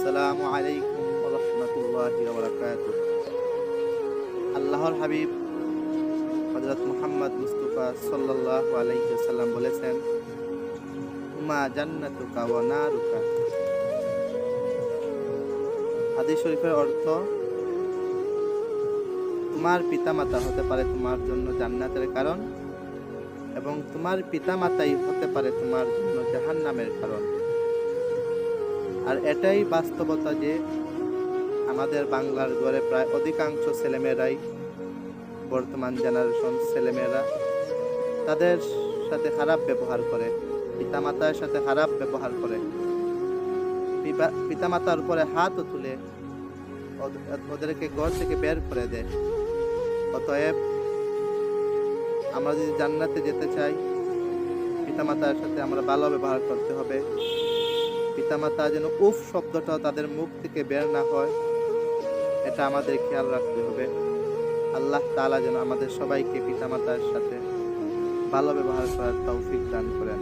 আসসালামু আলাইকুম ওয়া রাহমাতুল্লাহি ওয়া বারাকাতুহু। আল্লাহর হাবিব হযরত মুহাম্মদ মুস্তাফা সাল্লাল্লাহু আলাইহি ওয়াসাল্লাম বলেছেন, হুমা জান্নাতুকা ওয়া নারুকা। হাদিস শরীফের অর্থ, তোমার পিতামাতা হতে পারে তোমার জন্য জান্নাতের কারণ এবং তোমার পিতামাতাই হতে পারে তোমার জন্য জাহান্নামের কারণ। আর এটাই বাস্তবতা যে আমাদের বাংলার ঘরে প্রায় অধিকাংশ ছেলেমেয়েরাই, বর্তমান জেনারেশন ছেলেমেয়েরা তাদের সাথে খারাপ ব্যবহার করে, পিতামাতার সাথে খারাপ ব্যবহার করে, পিতামাতার উপরে হাতও তুলে ওদেরকে ঘর থেকে বের করে দেয়। অতএব আমরা যদি জান্নাতে যেতে চাই, পিতামাতার সাথে আমরা ভালো ব্যবহার করতে হবে। পিতামাতা যেন উফ শব্দটাও তাদের মুখ থেকে বের না হয়, এটা আমাদের খেয়াল রাখতে হবে। আল্লাহ তাআলা যেন আমাদের সবাইকে পিতামাতার সাথে ভালো ব্যবহার করার তৌফিক দান করেন।